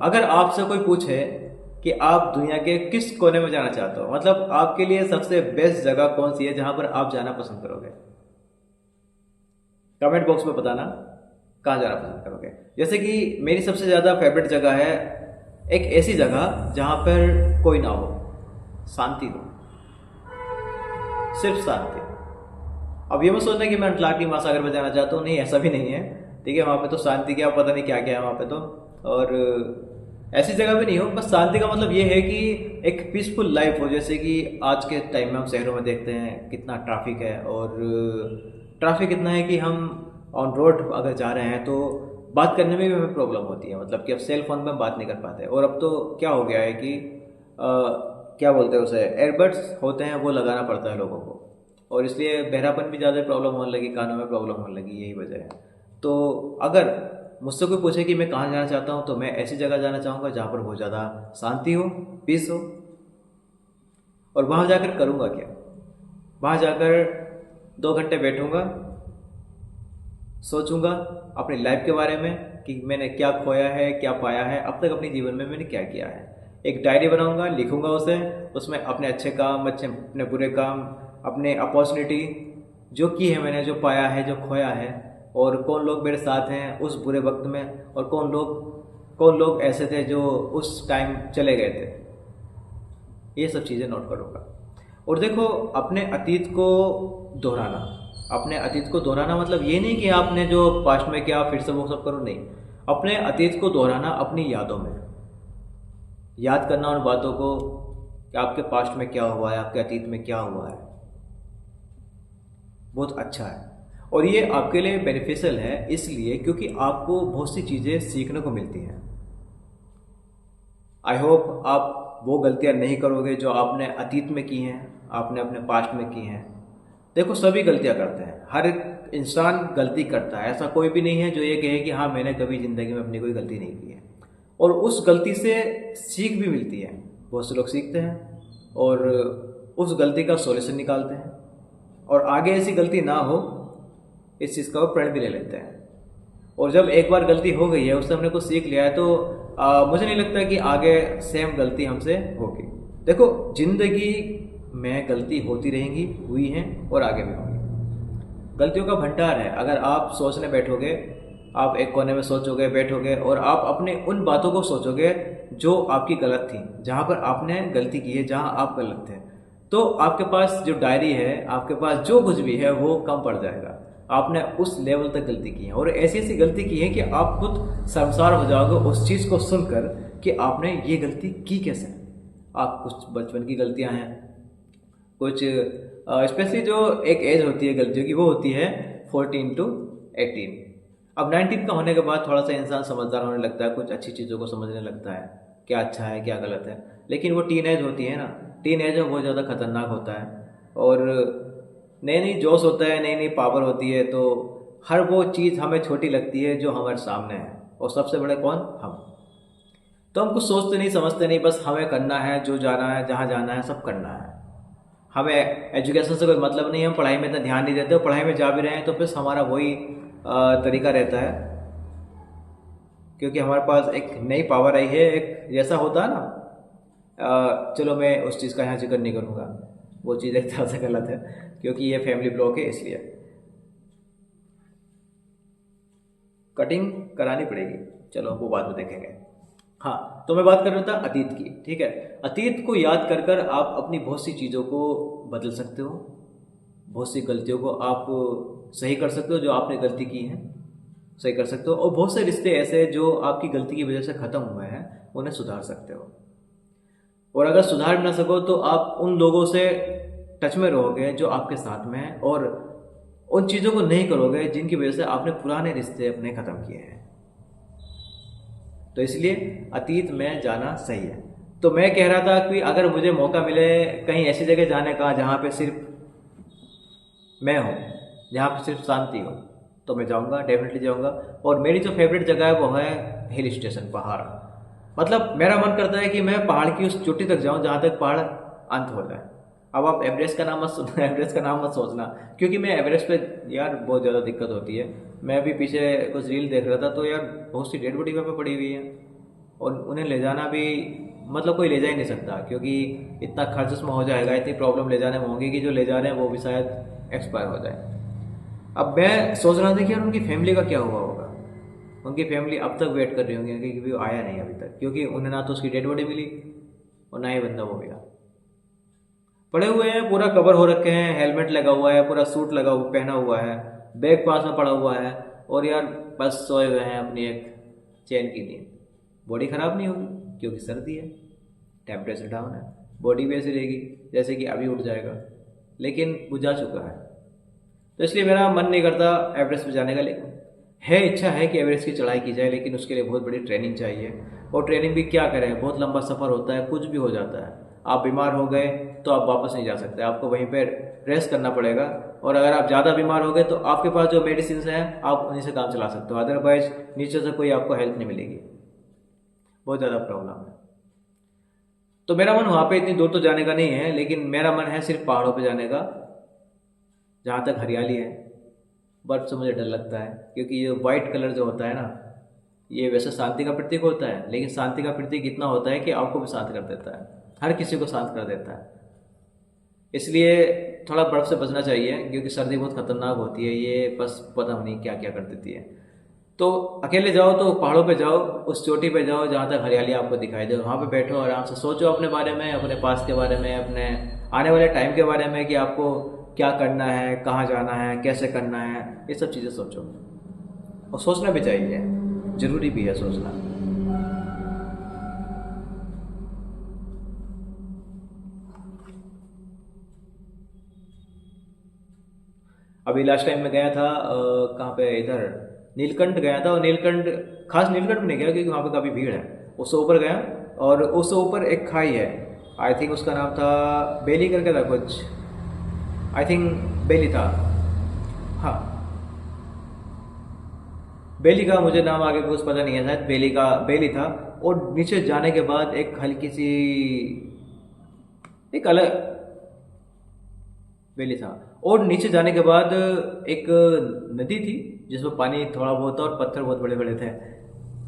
अगर आपसे कोई पूछे कि आप दुनिया के किस कोने में जाना चाहते हो, मतलब आपके लिए सबसे बेस्ट जगह कौन सी है जहां पर आप जाना पसंद करोगे, कमेंट बॉक्स में बताना कहाँ जाना पसंद करोगे। जैसे कि मेरी सबसे ज़्यादा फेवरेट जगह है एक ऐसी जगह जहाँ पर कोई ना हो, शांति हो, सिर्फ शांति। अब ये मत सोचना कि मैं अंतलाटी महासागर में जाना चाहता हूँ, नहीं ऐसा भी नहीं है। ठीक है, वहाँ पे तो शांति क्या पता नहीं क्या क्या है वहाँ पे तो। और ऐसी जगह भी नहीं हो, बस शांति का मतलब ये है कि एक पीसफुल लाइफ हो। जैसे कि आज के टाइम में हम शहरों में देखते हैं कितना ट्रैफिक है, और ट्रैफिक इतना है कि हम ऑन रोड अगर जा रहे हैं तो बात करने में भी हमें प्रॉब्लम होती है। मतलब कि अब सेल फोन में बात नहीं कर पाते, और अब तो क्या हो गया है कि क्या बोलते हैं उसे, एयरबड्स होते हैं वो लगाना पड़ता है लोगों को, और इसलिए बहरापन भी ज़्यादा प्रॉब्लम होने लगी, कानों में प्रॉब्लम होने लगी, यही वजह है। तो अगर मुझसे कोई पूछे कि मैं कहाँ जाना चाहता हूँ, तो मैं ऐसी जगह जाना चाहूँगा जहाँ पर बहुत ज़्यादा शांति हो, पीस हो। और वहाँ जाकर करूँगा क्या, वहाँ जाकर 2 घंटे बैठूँगा, सोचूंगा अपनी लाइफ के बारे में कि मैंने क्या खोया है, क्या पाया है, अब तक अपने जीवन में मैंने क्या किया है। एक डायरी बनाऊंगा, लिखूंगा उसे, उसमें अपने अच्छे काम, अपने बुरे काम, अपने अपॉर्चुनिटी जो की है मैंने, जो पाया है, जो खोया है, और कौन लोग मेरे साथ हैं उस बुरे वक्त में, और कौन लोग ऐसे थे जो उस टाइम चले गए थे। ये सब चीज़ें नोट करूँगा। और देखो, अपने अतीत को दोहराना, अपने अतीत को दोहराना मतलब ये नहीं कि आपने जो पास्ट में किया फिर से वो सब करो, नहीं। अपने अतीत को दोहराना अपनी यादों में, याद करना उन बातों को कि आपके पास्ट में क्या हुआ है, आपके अतीत में क्या हुआ है, बहुत अच्छा है। और ये आपके लिए बेनिफिशियल है इसलिए क्योंकि आपको बहुत सी चीज़ें सीखने को मिलती हैं। आई होप आप वो गलतियां नहीं करोगे जो आपने अतीत में की हैं, आपने अपने पास्ट में की हैं। देखो, सभी गलतियां करते हैं, हर एक इंसान गलती करता है, ऐसा कोई भी नहीं है जो ये कहे कि हाँ मैंने कभी ज़िंदगी में अपनी कोई गलती नहीं की है। और उस गलती से सीख भी मिलती है, बहुत से लोग सीखते हैं और उस गलती का सॉल्यूशन निकालते हैं, और आगे ऐसी गलती ना हो इस चीज़ का वो प्रण भी ले लेते हैं। और जब एक बार गलती हो गई है, उससे हमने कुछ सीख लिया है, तो मुझे नहीं लगता कि आगे सेम गलती हमसे होगी। देखो, जिंदगी में गलती होती रहेंगी, हुई हैं और आगे भी होंगी। गलतियों का भंडार है। अगर आप सोचने बैठोगे, आप एक कोने में सोचोगे, बैठोगे, और आप अपने उन बातों को सोचोगे जो आपकी गलत थी, जहाँ पर आपने गलती की है, जहाँ आप गलत थे, तो आपके पास जो डायरी है, आपके पास जो कुछ भी है वो कम पड़ जाएगा। आपने उस लेवल तक गलती की है, और ऐसी ऐसी गलती की है कि आप खुद शर्मसार हो जाओगे उस चीज़ को सुनकर कि आपने ये गलती की कैसे। आप कुछ बचपन की गलतियां हैं, कुछ स्पेशली जो एक एज होती है गलतियों की, वो होती है 14 to 18। अब 19 का होने के बाद थोड़ा सा इंसान समझदार होने लगता है, कुछ अच्छी चीज़ों को समझने लगता है, क्या अच्छा है क्या गलत है। लेकिन वो टीन एज होती है ना, टीन एज में बहुत ज़्यादा खतरनाक होता है, और नई नई जोश होता है, नई नई पावर होती है, तो हर वो चीज़ हमें छोटी लगती है जो हमारे सामने है, और सबसे बड़े कौन, हम। तो हम कुछ सोचते नहीं, समझते नहीं, बस हमें करना है, जो जाना है, जहाँ जाना है, सब करना है। हमें एजुकेशन से कोई मतलब नहीं है, हम पढ़ाई में इतना ध्यान नहीं देते, और पढ़ाई में जा भी रहे हैं तो फिर हमारा वही तरीका रहता है, क्योंकि हमारे पास एक नई पावर आई है। एक जैसा होता है ना, चलो मैं उस चीज़ का यहाँ जिक्र नहीं करूँगा, वो चीज़ एक तरह से गलत है, क्योंकि ये फैमिली ब्लॉग है, इसलिए कटिंग करानी पड़ेगी। चलो वो बाद में देखेंगे। हाँ, तो मैं बात कर रहा था अतीत की। ठीक है, अतीत को याद कर कर आप अपनी बहुत सी चीज़ों को बदल सकते हो, बहुत सी गलतियों को आप सही कर सकते हो, जो आपने गलती की है सही कर सकते हो, और बहुत से रिश्ते ऐसे जो आपकी गलती की वजह से ख़त्म हुए हैं, उन्हें सुधार सकते हो। और अगर सुधार भी ना सको तो आप उन लोगों से टच में रहोगे जो आपके साथ में हैं, और उन चीज़ों को नहीं करोगे जिनकी वजह से आपने पुराने रिश्ते अपने ख़त्म किए हैं। तो इसलिए अतीत में जाना सही है। तो मैं कह रहा था कि अगर मुझे मौका मिले कहीं ऐसी जगह जाने का जहाँ पे सिर्फ मैं हूँ, जहाँ पे सिर्फ शांति हो, तो मैं जाऊँगा, डेफिनेटली जाऊँगा। और मेरी जो फेवरेट जगह है वो है हिल स्टेशन, पहाड़। मतलब मेरा मन करता है कि मैं पहाड़ की उस चोटी तक जाऊँ जहाँ तक पहाड़ अंत हो जाए। अब आप एवरेस्ट का नाम मत सुनना, एवरेस्ट का नाम मत सोचना, क्योंकि मैं एवरेस्ट पे यार बहुत ज़्यादा दिक्कत होती है। मैं अभी पीछे कुछ रील देख रहा था, तो यार बहुत सी डेड बॉडी वहाँ पे पड़ी हुई है, और उन्हें ले जाना भी मतलब कोई ले जा ही नहीं सकता, क्योंकि इतना खर्च उसमें हो जाएगा, इतनी प्रॉब्लम ले जाने में होगी कि जो ले जा रहे हैं वो भी शायद एक्सपायर हो जाए। अब मैं सोच रहा था कि यार उनकी फैमिली का क्या हुआ होगा। उनकी फैमिली अब तक वेट कर रही होंगी क्योंकि वो आया नहीं अभी तक, क्योंकि उन्हें ना तो उसकी डेड बॉडी मिली और ना ही बंदा वो मिला। पड़े हुए हैं, पूरा कवर हो रखे हैं, हेलमेट लगा हुआ है, पूरा सूट लगा हुआ पहना हुआ है, बैग पास में पड़ा हुआ है, और यार बस सोए हुए हैं अपनी एक चैन की नींद। बॉडी खराब नहीं होगी क्योंकि सर्दी है, टेम्परेचर डाउन है, बॉडी भी ऐसी रहेगी जैसे कि अभी उठ जाएगा, लेकिन बुझा चुका है। तो इसलिए मेरा मन नहीं करता एवरेस्ट पे जाने का, लेकिन है इच्छा है कि एवरेस्ट की चढ़ाई की जाए, लेकिन उसके लिए बहुत बड़ी ट्रेनिंग चाहिए। और ट्रेनिंग भी क्या करें, बहुत लंबा सफ़र होता है, कुछ भी हो जाता है। आप बीमार हो गए तो आप वापस नहीं जा सकते, आपको वहीं पर रेस्ट करना पड़ेगा। और अगर आप ज़्यादा बीमार हो गए तो आपके पास जो मेडिसिन हैं आप उन्हीं से काम चला सकते हो, अदरवाइज नीचे से कोई आपको हेल्प नहीं मिलेगी, बहुत ज़्यादा प्रॉब्लम है। तो मेरा मन वहाँ पे इतनी दूर तो जाने का नहीं है, लेकिन मेरा मन है सिर्फ पहाड़ों पे जाने का, जहाँ तक हरियाली है। बट से मुझे डर लगता है, क्योंकि ये वाइट कलर जो होता है ना, ये वैसे शांति का प्रतीक होता है, लेकिन शांति का प्रतीक इतना होता है कि आपको भी शांत कर देता है, हर किसी को शांत कर देता है। इसलिए थोड़ा बर्फ़ से बचना चाहिए, क्योंकि सर्दी बहुत खतरनाक होती है, ये बस पता नहीं क्या क्या कर देती है। तो अकेले जाओ तो पहाड़ों पे जाओ, उस चोटी पे जाओ जहाँ तक हरियाली आपको दिखाई दे, वहाँ पे बैठो, आराम से सोचो अपने बारे में, अपने पास के बारे में, अपने आने वाले टाइम के बारे में कि आपको क्या करना है, कहाँ जाना है, कैसे करना है, ये सब चीज़ें सोचो। और सोचना भी चाहिए, ज़रूरी भी है सोचना। अभी लास्ट टाइम मैं गया था कहाँ पे, इधर नीलकंठ गया था। और नीलकंठ, खास नीलकंठ में नहीं गया क्योंकि वहाँ पे काफ़ी भीड़ है। उससे ऊपर गया, और उससे ऊपर एक खाई है, आई थिंक उसका नाम था बेली करके था कुछ, आई थिंक बेली था, हाँ बेली का, मुझे नाम आगे कुछ पता नहीं है, शायद बेली का बेली था। और नीचे जाने के बाद एक हल्की सी, एक अलग बेली था। और नीचे जाने के बाद एक नदी थी जिसमें पानी थोड़ा बहुत था और पत्थर बहुत बड़े बड़े थे।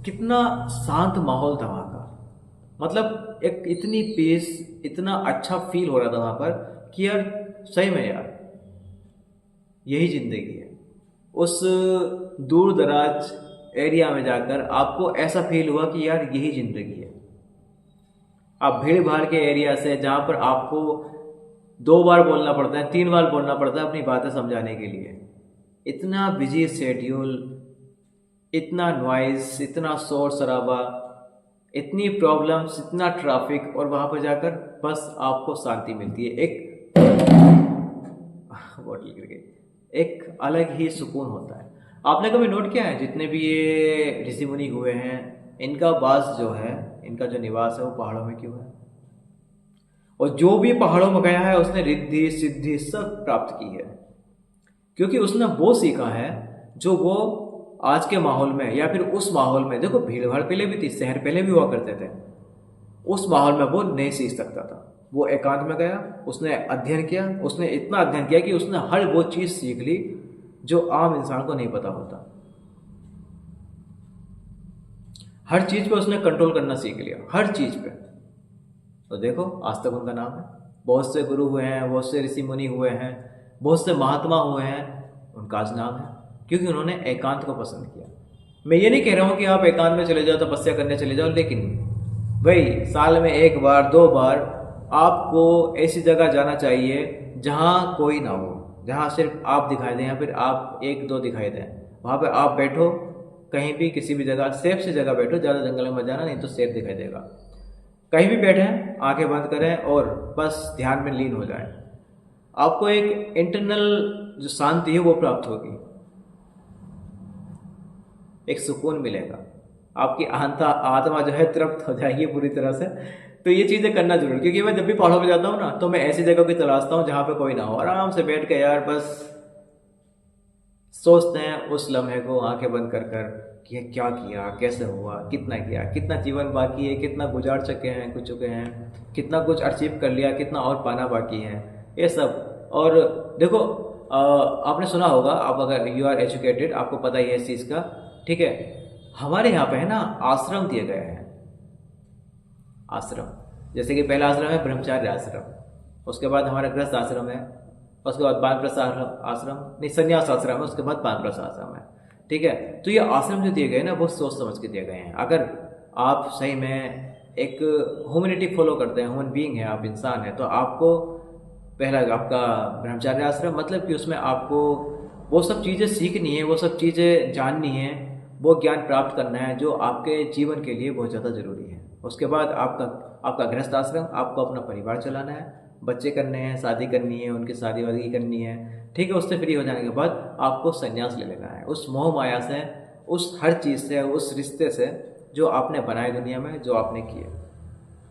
कितना शांत माहौल था वहाँ का, मतलब एक इतनी पीस, इतना अच्छा फील हो रहा था वहाँ पर कि यार सही में यार यही ज़िंदगी है। उस दूर दराज एरिया में जाकर आपको ऐसा फील हुआ कि यार यही ज़िंदगी है। आप भीड़ भाड़ के एरिया से, जहाँ पर आपको 2 बार बोलना पड़ता है, 3 बार बोलना पड़ता है अपनी बातें समझाने के लिए, इतना बिजी शेड्यूल, इतना नॉइज, इतना शोर शराबा, इतनी प्रॉब्लम्स, इतना ट्रैफिक, और वहाँ पर जाकर बस आपको शांति मिलती है। एक बॉटल गिर गई, एक अलग ही सुकून होता है। आपने कभी नोट किया है, जितने भी ये ऋषि मुनि हुए हैं, इनका वास जो है, इनका जो निवास है वो पहाड़ों में क्यों है? और जो भी पहाड़ों में गया है उसने रिद्धि सिद्धि सब प्राप्त की है, क्योंकि उसने वो सीखा है जो वो आज के माहौल में, या फिर उस माहौल में, देखो भीड़ भाड़ पहले भी थी, शहर पहले भी हुआ करते थे, उस माहौल में वो नहीं सीख सकता था। वो एकांत में गया, उसने अध्ययन किया, उसने इतना अध्ययन किया कि उसने हर वो चीज़ सीख ली जो आम इंसान को नहीं पता होता। हर चीज़ पे उसने कंट्रोल करना सीख लिया, हर चीज़ पे। तो देखो आज तक उनका नाम है, बहुत से गुरु हुए हैं, बहुत से ऋषि मुनि हुए हैं, बहुत से महात्मा हुए हैं, उनका आज नाम है, क्योंकि उन्होंने एकांत को पसंद किया। मैं ये नहीं कह रहा हूँ कि आप एकांत में चले जाओ, तपस्या करने चले जाओ, लेकिन भाई साल में 1 बार 2 बार आपको ऐसी जगह जाना चाहिए जहाँ कोई ना हो, जहाँ सिर्फ आप दिखाई दें, या फिर आप 1-2 दिखाई दें। वहाँ पर आप बैठो, कहीं भी किसी भी जगह, सेफ सी जगह बैठो, ज़्यादा जंगल में मत जाना, नहीं तो शेर दिखाई देगा। कहीं भी बैठें, आंखें बंद करें और बस ध्यान में लीन हो जाएं। आपको एक इंटरनल जो शांति है वो प्राप्त होगी, एक सुकून मिलेगा, आपकी आत्मा जो है तृप्त हो जाएगी पूरी तरह से। तो ये चीज़ें करना जरूर, क्योंकि मैं जब भी पहाड़ों पे जाता हूँ ना, तो मैं ऐसी जगह की तलाशता हूँ जहाँ पे कोई ना हो, आराम से बैठ के यार बस सोचते हैं उस लम्हे को आंखें बंद कर कर कि क्या किया, कैसे हुआ, कितना किया, कितना जीवन बाकी है, कितना गुजार चुके हैं, कितना कुछ अचीव कर लिया, कितना और पाना बाकी है, ये सब। और देखो आपने सुना होगा, आप अगर यू आर एजुकेटेड, आपको पता ही है इस चीज़ का, ठीक है। हमारे यहाँ पे है ना आश्रम दिए गए हैं, आश्रम। जैसे कि पहला आश्रम है ब्रह्मचार्य आश्रम, उसके बाद हमारा गृहस्थ आश्रम है, उसके बाद वानप्रस्थ आश्रम नहीं संन्यास आश्रम है, उसके बाद वानप्रस्थ आश्रम है। ठीक है, तो ये आश्रम जो दिए गए ना वो सोच समझ के दिए गए हैं। अगर आप सही में एक ह्यूमैनिटी फॉलो करते हैं, ह्यूमन बीइंग है, आप इंसान है, तो आपको पहला आपका ब्रह्मचार्य आश्रम मतलब कि उसमें आपको वो सब चीज़ें सीखनी है, वो सब चीज़ें जाननी है, वो ज्ञान प्राप्त करना है जो आपके जीवन के लिए बहुत ज़्यादा ज़रूरी है। उसके बाद आपका गृहस्थ आश्रम, आपको अपना परिवार चलाना है, बच्चे करने हैं, शादी करनी है, उनकी शादी वादी करनी है। ठीक है, उससे फ्री हो जाने के बाद आपको संन्यास ले लेना है उस मोह माया से, उस हर चीज़ से, उस रिश्ते से जो आपने बनाए दुनिया में, जो आपने किए।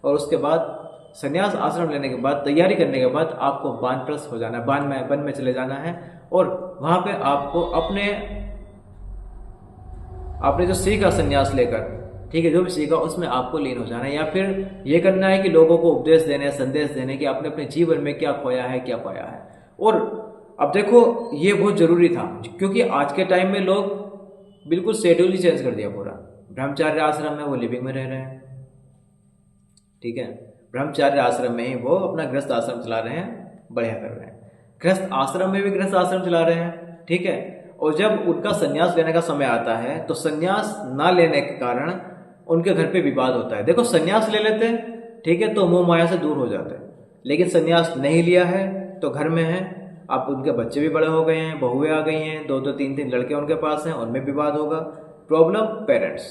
और उसके बाद संन्यास आश्रम लेने के बाद, तैयारी करने के बाद आपको वानप्रस्थ हो जाना है, वन में चले जाना है। और वहाँ पे आपको आपने जो सीखा संन्यास लेकर, ठीक है, जो भी सीखा उसमें आपको लीन हो जाना है, या फिर ये करना है कि लोगों को उपदेश देने, संदेश देने कि आपने अपने जीवन में क्या खोया है, क्या पाया है। और अब देखो ये बहुत जरूरी था, क्योंकि आज के टाइम में लोग बिल्कुल शेड्यूल ही चेंज कर दिया पूरा। ब्रह्मचार्य आश्रम में वो लिविंग में रह रहे हैं, ठीक है, ब्रह्मचार्य आश्रम में ही वो अपना गृहस्थ आश्रम चला रहे हैं, बढ़िया कर रहे हैं, गृहस्थ आश्रम में भी गृहस्थ आश्रम चला रहे हैं। ठीक है, और जब उनका संन्यास लेने का समय आता है तो संन्यास ना लेने के कारण उनके घर पे विवाद होता है। देखो संन्यास ले लेते हैं, ठीक है, तो मोह माया से दूर हो जाते हैं, लेकिन संन्यास नहीं लिया है तो घर में है, अब उनके बच्चे भी बड़े हो गए हैं, बहुएं आ गई हैं, 2-2 3-3 लड़के उनके पास हैं, उनमें विवाद होगा। प्रॉब्लम पेरेंट्स,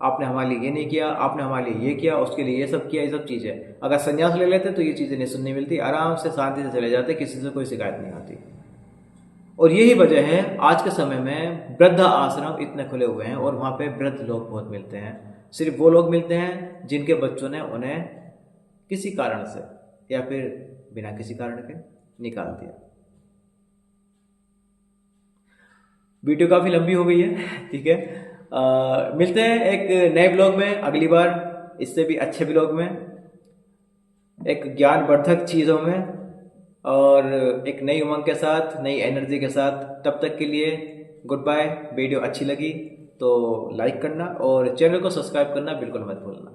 आपने हमारे लिए ये नहीं किया, आपने हमारे लिए ये किया, उसके लिए ये सब किया, ये सब चीज़ें। अगर संन्यास ले लेते तो ये चीज़ें नहीं सुनने मिलती, आराम से शांति से चले जाते, किसी से कोई शिकायत नहीं आती। और यही वजह है आज के समय में वृद्ध आश्रम इतने खुले हुए हैं और वहाँ पे वृद्ध लोग बहुत मिलते हैं। सिर्फ वो लोग मिलते हैं जिनके बच्चों ने उन्हें किसी कारण से या फिर बिना किसी कारण के निकाल दिया। वीडियो काफ़ी लंबी हो गई है, ठीक है, मिलते हैं एक नए ब्लॉग में अगली बार, इससे भी अच्छे ब्लॉग में, एक ज्ञानवर्धक चीज़ों में, और एक नई उमंग के साथ, नई एनर्जी के साथ। तब तक के लिए गुड बाय। वीडियो अच्छी लगी तो लाइक करना और चैनल को सब्सक्राइब करना बिल्कुल मत भूलना।